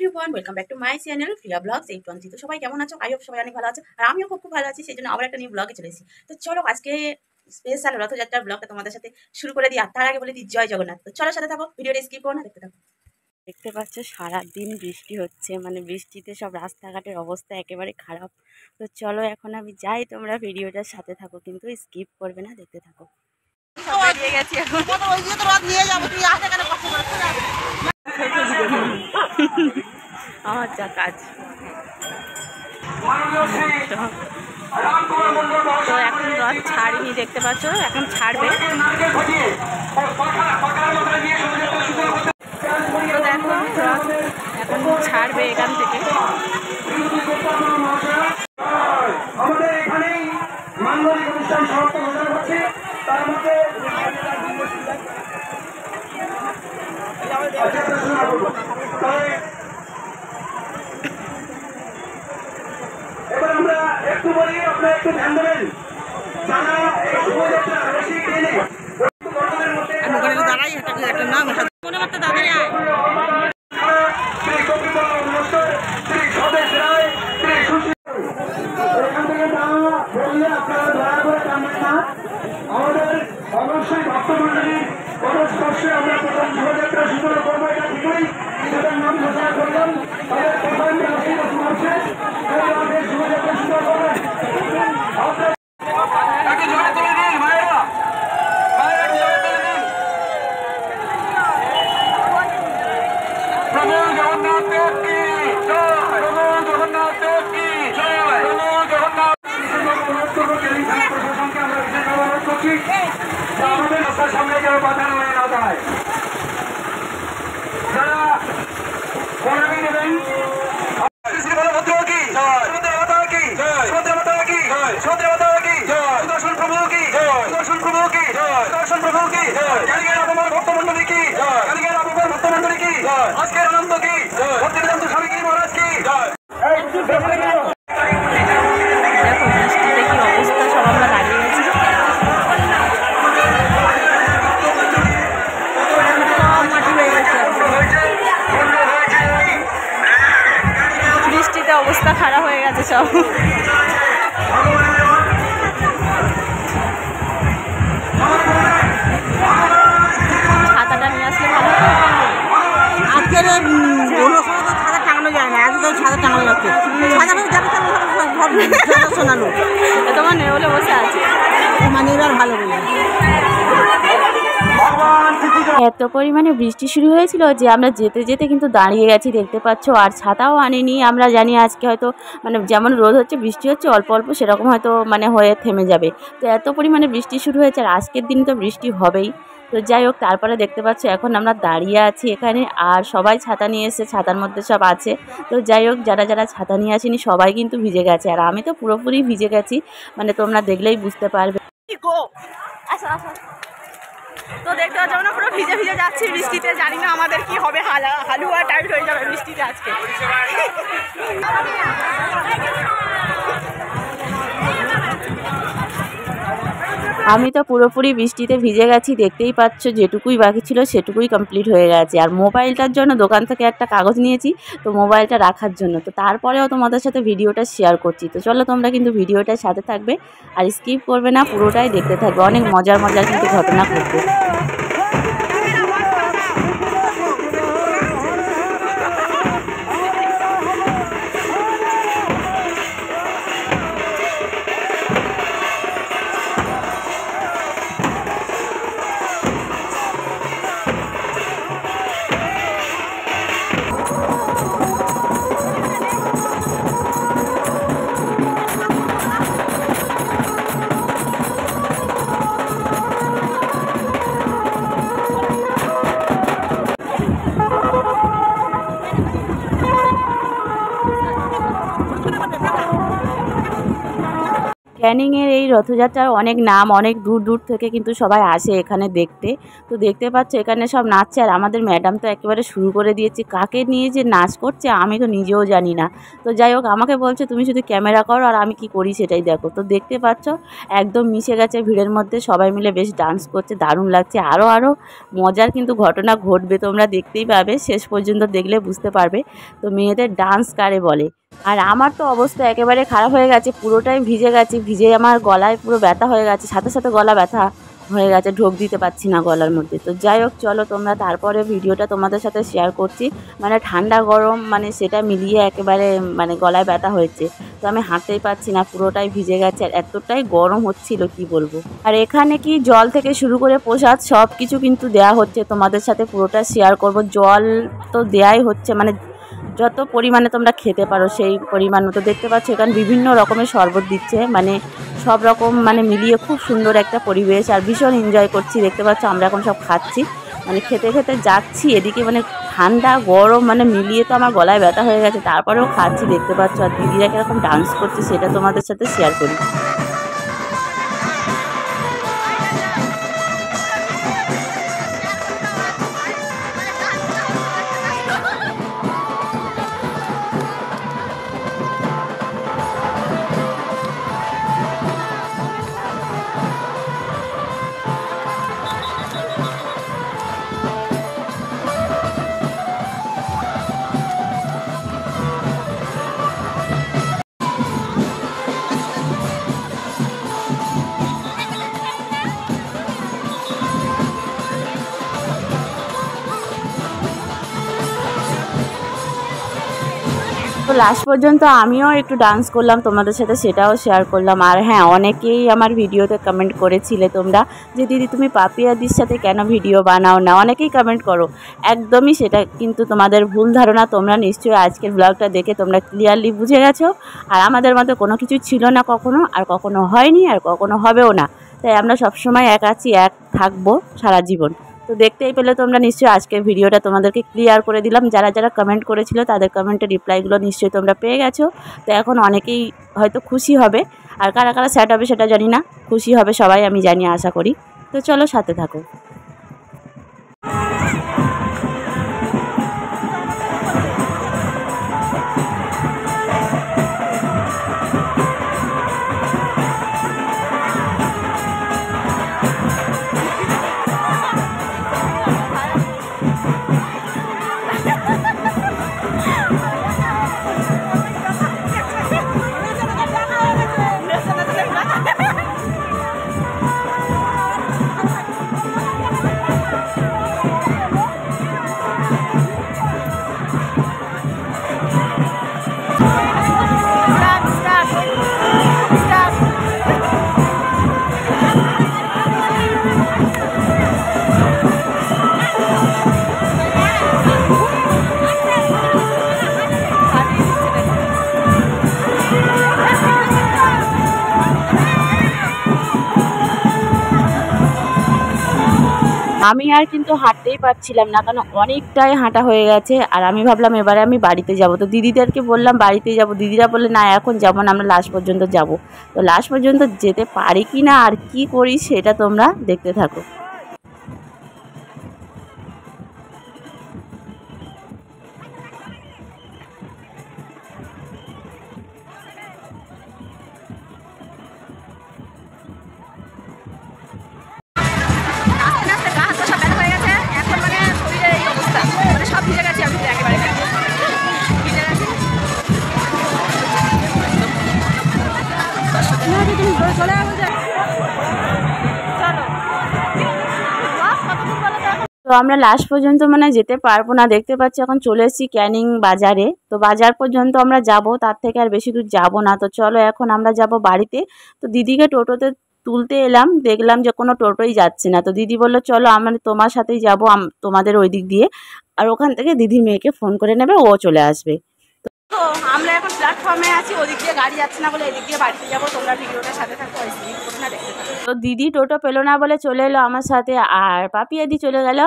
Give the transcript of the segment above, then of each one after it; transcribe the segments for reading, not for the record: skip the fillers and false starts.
Everyone, welcome back to my channel Priya blogs 813। তো সবাই কেমন আছো? আই হোপ সবাই অনেক ভালো আছে, আর আমিও খুব ভালো আছি। সেই জন্য আবার একটা নিউ ব্লগে চলে এসেছি। তো চলো আজকে স্পেশাল রথযাত্রার ব্লগটা তোমাদের সাথে শুরু করে দিই। আর তার আগে বলে দিই জয় জগন্নাথ। তো চলো সাথে থাকো, ভিডিওটা স্কিপ করো না, দেখতে থাকো। দেখতে পাচ্ছ সারাদিন বৃষ্টি হচ্ছে, মানে বৃষ্টিতে সব রাস্তাঘাটের অবস্থা একেবারে খারাপ। তো চলো এখন আমি যাই, তোমরা ভিডিওটার সাথে থাকো, কিন্তু স্কিপ করবে না, দেখতে থাকো। বেরিয়ে গেছি এখন। আমার যা কাজ। তো এখন রথ ছাড়িনি, দেখতে পাচ্ছ এখন ছাড়বে। তো দেখো রথ এখন ছাড়বে এখান থেকে। আমাদের এখানেই মাঙ্গলিক অনুষ্ঠান সমাপ্ত ঘোষণা করছে। তার মধ্যে এবার আমরা একটু বলি, আপনারা একটু ধ্যান দেবেন। যারা এই শোভাযাত্রা বেশি টেনে দাঁড়াই একটা নাম মনে করতে দাঁড়ায় আমাদের অবশ্যই ভক্তমন্ডলীর পরস্পর্শে আমরা প্রথম শোভাযাত্রা সূচনা করবো। এটা ঠিকই, সেটার নাম ঘোষণা করলাম। তাদের প্রধান শোভাযাত্রা সূচনা করবেন। আমাদের রাস্তার সামনে কেউ বাধা হয়ে না যায়। যারা প্রণামী নেবেন ভক্তমন্ডলী কি, ভক্তমন্ডলী কি, আজকের আনন্দ কি, ভক্তিবেদান্ত স্বামী কি মহারাজ কি। বৃষ্টিতে অবস্থা খারাপ হয়ে গেছে সব। ছাতাটা নিয়ে আসলে ভালো হতো। আজকের ছাতা টাঙানো যায় না, আজকে ছাতা টাঙানো যাচ্ছে। শোনালো তোমার নেই বলে বসে আছে, মানে এবার ভালো বলে। এত পরিমাণে বৃষ্টি শুরু হয়েছিল যে আমরা যেতে যেতে কিন্তু দাঁড়িয়ে গেছি, দেখতে পাচ্ছ। আর ছাতাও আনিনি। আমরা জানি আজকে হয়তো মানে যেমন রোদ হচ্ছে, বৃষ্টি হচ্ছে অল্প অল্প, সেরকম হয়তো মানে হয়ে থেমে যাবে। তো এত পরিমাণে বৃষ্টি শুরু হয়েছে, আর আজকের দিন তো বৃষ্টি হবেই। তো যাই হোক, তারপরে দেখতে পাচ্ছ এখন আমরা দাঁড়িয়ে আছি এখানে, আর সবাই ছাতা নিয়ে এসে ছাতার মধ্যে সব আছে। তো যাই হোক, যারা যারা ছাতা নিয়ে আসেনি সবাই কিন্তু ভিজে গেছে, আর আমি তো পুরোপুরি ভিজে গেছি, মানে তোমরা দেখলেই বুঝতে পারবে। তো দেখতে পাচ্ছ আমরা পুরো ভিজে ভিজে যাচ্ছি বৃষ্টিতে। জানি না আমাদের কি হবে, হালুয়া টাইপ হয়ে যাবে বৃষ্টিতে আজকে। আমি তো পুরোপুরি বৃষ্টিতে ভিজে গেছি, দেখতেই পাচ্ছ। যেটুকুই বাকি ছিল সেটুকুই কমপ্লিট হয়ে গেছে। আর মোবাইলটার জন্য দোকান থেকে একটা কাগজ নিয়েছি, তো মোবাইলটা রাখার জন্য। তো তারপরেও তোমাদের সাথে ভিডিওটা শেয়ার করছি। তো চলো তোমরা কিন্তু ভিডিওটার সাথে থাকবে, আর স্কিপ করবে না, পুরোটাই দেখতে থাকবে। অনেক মজার মজার কিন্তু ঘটনা ঘটবে। ক্যানিংয়ের এই রথযাত্রার অনেক নাম, অনেক দূর দূর থেকে কিন্তু সবাই আসে এখানে দেখতে। তো দেখতে পাচ্ছ এখানে সব নাচছে, আর আমাদের ম্যাডাম তো একেবারে শুরু করে দিয়েছে। কাকে নিয়ে যে নাচ করছে আমি তো নিজেও জানি না। তো যাই হোক, আমাকে বলছে তুমি শুধু ক্যামেরা করো আর আমি কি করি সেটাই দেখো। তো দেখতে পাচ্ছ একদম মিশে গেছে ভিড়ের মধ্যে, সবাই মিলে বেশ ডান্স করছে, দারুণ লাগছে। আরও মজার কিন্তু ঘটনা ঘটবে, তোমরা দেখতেই পাবে, শেষ পর্যন্ত দেখলে বুঝতে পারবে। তো মেয়েদের ডান্স কারে বলে। আর আমার তো অবস্থা একেবারে খারাপ হয়ে গেছে, পুরোটাই ভিজে গেছি, ভিজে আমার গলায় পুরো ব্যথা হয়ে গেছে, সাথে সাথে গলা ব্যথা হয়ে গেছে, ঢোক দিতে পারছি না গলার মধ্যে। তো যাই হোক, চলো তোমরা তারপরে ভিডিওটা তোমাদের সাথে শেয়ার করছি। মানে ঠান্ডা গরম মানে সেটা মিলিয়ে একেবারে মানে গলায় ব্যথা হয়েছে। তো আমি হাঁটতেই পারছি না, পুরোটাই ভিজে গেছে, আর এতটাই গরম হচ্ছিল কি বলবো। আর এখানে কি জল থেকে শুরু করে প্রসাদ সব কিছু কিন্তু দেয়া হচ্ছে, তোমাদের সাথে পুরোটা শেয়ার করব। জল তো দেয়াই হচ্ছে, মানে যত পরিমাণে তোমরা খেতে পারো সেই পরিমাণ মতো। দেখতে পাচ্ছ এখানে বিভিন্ন রকমের শরবত দিচ্ছে, মানে সব রকম মানে মিলিয়ে খুব সুন্দর একটা পরিবেশ, আর ভীষণ এনজয় করছি। দেখতে পাচ্ছ আমরা এখন সব খাচ্ছি, মানে খেতে খেতে যাচ্ছি। এদিকে মানে ঠান্ডা গরম মানে মিলিয়ে তো আমার গলায় ব্যথা হয়ে গেছে, তারপরেও খাচ্ছি। দেখতে পাচ্ছ আর দিদিরা কীরকম ডান্স করছে সেটা তোমাদের সাথে শেয়ার করি। তো লাস্ট পর্যন্ত আমিও একটু ডান্স করলাম তোমাদের সাথে, সেটাও শেয়ার করলাম। আর হ্যাঁ, অনেকেই আমার ভিডিওতে কমেন্ট করেছিলে তোমরা যে দিদি তুমি পাপিয়াদির সাথে কেন ভিডিও বানাও না, অনেকেই কমেন্ট করো। একদমই সেটা কিন্তু তোমাদের ভুল ধারণা। তোমরা নিশ্চয়ই আজকের ব্লগটা দেখে তোমরা ক্লিয়ারলি বুঝে গেছো। আর আমাদের মধ্যে কোনো কিছু ছিল না কখনো, আর কখনো হয়নি, আর কখনো হবেও না। তাই আমরা সবসময় এক আছি, এক থাকবো সারা জীবন। তো দেখতেই পেলে তোমরা নিশ্চয়ই আজকের ভিডিওটা তোমাদেরকে ক্লিয়ার করে দিলাম। যারা যারা কমেন্ট করেছিল তাদের কমেন্টের রিপ্লাইগুলো নিশ্চয়ই তোমরা পেয়ে গেছো। তো এখন অনেকেই হয়তো খুশি হবে, আর কারা কারা স্যাড হবে সেটা জানি না, খুশি হবে সবাই আমি জানি, আশা করি। তো চলো সাথে থাকো। আমি আর কিন্তু হাঁটতেই পারছিলাম না, কারণ অনেকটাই হাঁটা হয়ে গেছে। আর আমি ভাবলাম এবারে আমি বাড়িতে যাব। তো দিদিদেরকে বললাম বাড়িতে যাব, দিদিরা বললে না এখন যাবো না, আমরা লাস্ট পর্যন্ত যাব। তো লাস্ট পর্যন্ত যেতে পারি কি না আর কি করি সেটা তোমরা দেখতে থাকো। তো আমরা লাস্ট পর্যন্ত মানে যেতে পারবো না, দেখতে পাচ্ছি এখন চলে এসেছি ক্যানিং বাজারে। তো বাজার পর্যন্ত আমরা যাব, তার থেকে আর বেশি দূর যাব না। তো চলো এখন আমরা যাব বাড়িতে। তো দিদিকে টোটোতে তুলতে এলাম, দেখলাম যে কোনো টোটোই যাচ্ছে না। তো দিদি বললো চলো আমরা তোমার সাথেই যাবো, তোমাদের ওই দিক দিয়ে, আর ওখান থেকে দিদির মেয়েকে ফোন করে নেবে, ও চলে আসবে। তো আমরা এখন প্ল্যাটফর্মে আছি, ওদিক দিয়ে গাড়ি যাচ্ছে না বলে এদিক দিয়ে বাড়িতে যাবো। তোমরা ভিডিওটার সাথে থাকো, তো দিদি টোটো পেলো না বলে চলে এলো আমার সাথে, আর পাপিয়াদি চলে গেল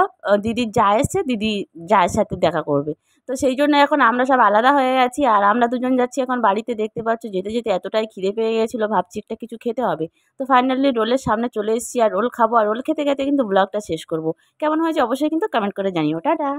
দিদির যা এসছে, দিদি যায়ের সাথে দেখা করবে। তো তো সেই জন্য এখন আমরা সব আলাদা হয়ে গেছি আর আমরা দুজন যাচ্ছি এখন বাড়িতে। দেখতে পাচ্ছ যেতে যেতে এতটাই খিদে পেয়ে গেছিলো, ভাবছি একটা কিছু খেতে হবে। তো ফাইনালি রোলের সামনে চলে এসেছি আর রোল খাবো আর রোল খেতে খেতে কিন্তু ব্লগটা শেষ করব। কেমন হয়েছে অবশ্যই কিন্তু কমেন্ট করে জানিও। টাটা।